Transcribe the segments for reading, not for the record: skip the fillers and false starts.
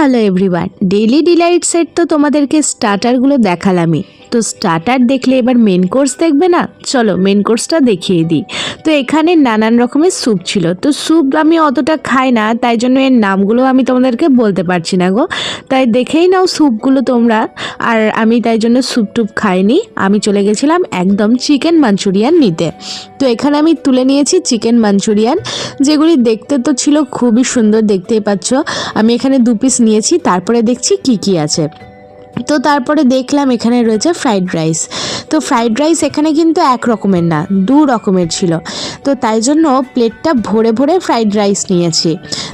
Hello everyone, daily ডিলাইটসের তো তোমাদেরকে স্টার্টারগুলো দেখালামই। তো স্টার্টার দেখলে এবার মেন কোর্স দেখবে না? চলো মেন কোর্সটা দেখিয়ে দিই। তো এখানে নানান রকমের স্যুপ ছিল। তো স্যুপ আমি অতটা খাই না, তাই জন্য এর নামগুলো আমি তোমাদেরকে বলতে পারছি না গো। তাই দেখেই নাও স্যুপগুলো তোমরা। আর আমি তাই জন্য স্যুপ টুপ খাইনি, আমি চলে গেছিলাম একদম চিকেন মাঞ্চুরিয়ান নিতে। তো এখানে আমি তুলে নিয়েছি চিকেন মাঞ্চুরিয়ান, যেগুলি দেখতে তো ছিল খুবই সুন্দর, দেখতেই পাচ্ছ। আমি এখানে 2 পিস নিয়েছি, তারপরে দেখছি কি কি আছে। তো তারপরে দেখলাম এখানে রয়েছে ফ্রাইড রাইস। তো ফ্রাইড রাইস এখানে কিন্তু এক রকমের না, 2 রকমের ছিল। তো তাই জন্য প্লেটটা ভরে ভরে ফ্রাইড রাইস নিয়েছি।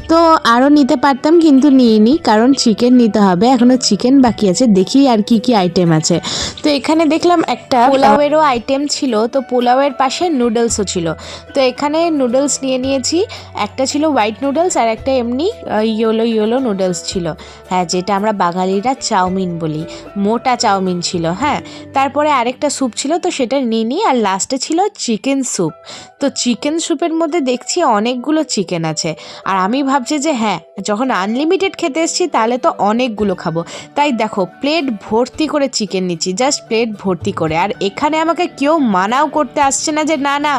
তো আরও নিতে পারতাম কিন্তু নিইনি, কারণ চিকেন নিতে হবে, এখনও চিকেন বাকি আছে। দেখি আর কি কি আইটেম আছে। তো এখানে দেখলাম একটা পোলাওয়েরও আইটেম ছিল, তো পোলাওয়ের পাশে নুডলসও ছিল। তো এখানে নুডলস নিয়েছি। একটা ছিল হোয়াইট নুডলস আর একটা এমনি ইয়েলো নুডলস ছিল। হ্যাঁ, যেটা আমরা বাঙালিরা চাউমিন বলি, মোটা চাউমিন ছিল। হ্যাঁ, তারপরে আরেকটা স্যুপ ছিল, তো সেটা নিই। আর লাস্টে ছিল চিকেন স্যুপ। তো চিকেন স্যুপের মধ্যে দেখছি অনেকগুলো চিকেন আছে। আর আমি ভাবছি যে হ্যাঁ, যখন আনলিমিটেড খেতে এসেছি তাহলে তো অনেকগুলো খাবো। তাই দেখো প্লেট ভর্তি করে চিকেন নিচ্ছি, জাস্ট প্লেট ভর্তি করে। আর এখানে আমাকে কেউ মানাও করতে আসছে না যে না না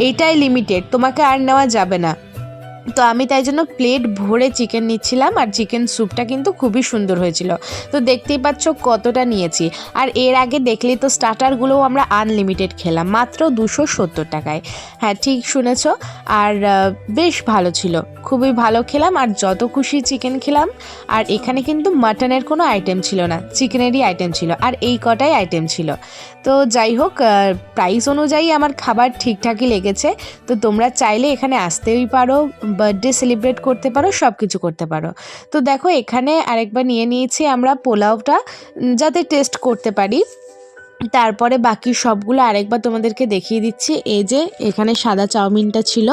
এইটাই লিমিটেড, তোমাকে আর নেওয়া যাবে না। তো আমি তাই জন্য প্লেট ভরে চিকেন নিচ্ছিলাম। আর চিকেন স্যুপটা কিন্তু খুবই সুন্দর হয়েছিল। তো দেখতেই পাচ্ছ কতটা নিয়েছি। আর এর আগে দেখলেই তো স্টার্টারগুলোও আমরা আনলিমিটেড খেলাম মাত্র 270 টাকায়। হ্যাঁ, ঠিক শুনেছ। আর বেশ ভালো ছিল, খুবই ভালো খেলাম। আর যত খুশি চিকেন খেলাম। আর এখানে কিন্তু মাটনের কোনো আইটেম ছিল না, চিকেনেরই আইটেম ছিল। আর এই কটাই আইটেম ছিল। তো যাই হোক, প্রাইস অনুযায়ী আমার খাবার ঠিকঠাকই লেগেছে। তো তোমরা চাইলে এখানে আসতেই পারো, বার্থডে সেলিব্রেট করতে পারো, সব কিছু করতে পারো। তো দেখো এখানে আরেকবার নিয়েছি আমরা পোলাওটা, যাতে টেস্ট করতে পারি। তারপরে বাকি সবগুলো আরেকবার তোমাদেরকে দেখিয়ে দিচ্ছি। এই যে এখানে সাদা চাউমিনটা ছিল।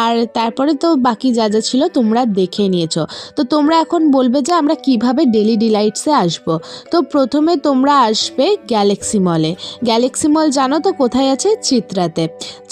আর তারপরে তো বাকি যা যা ছিল তোমরা দেখে নিয়েছো। তো তোমরা এখন বলবে যে আমরা কিভাবে ডেলি ডিলাইটসে আসবো। তো প্রথমে তোমরা আসবে গ্যালাক্সি মলে। গ্যালাক্সি মল জানো তো কোথায় আছে?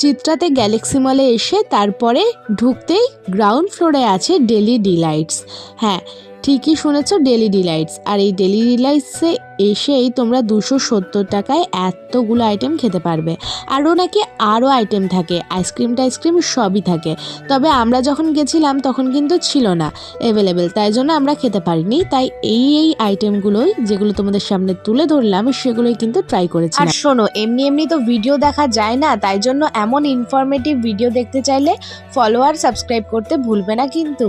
চিত্রাতে গ্যালাক্সি মলে এসে তারপরে ঢুকতেই গ্রাউন্ড ফ্লোরে আছে ডেলি ডিলাইটস। হ্যাঁ, ঠিকই শুনেছো, ডেলি ডিলাইটস। আর এই ডেলি ডিলাইটসে এসেই তোমরা 270 টাকায় এতগুলো আইটেম খেতে পারবে। আরও নাকি আরও আইটেম থাকে, আইসক্রিম সবই থাকে। তবে আমরা যখন গেছিলাম তখন কিন্তু ছিল না অ্যাভেলেবেল, তাই জন্য আমরা খেতে পারিনি। তাই এই আইটেমগুলোই যেগুলো তোমাদের সামনে তুলে ধরলাম সেগুলোই কিন্তু ট্রাই করেছি। আর শোনো, এমনি তো ভিডিও দেখা যায় না, তাই জন্য এমন ইনফরমেটিভ ভিডিও দেখতে চাইলে ফলো আর সাবস্ক্রাইব করতে ভুলবে না কিন্তু।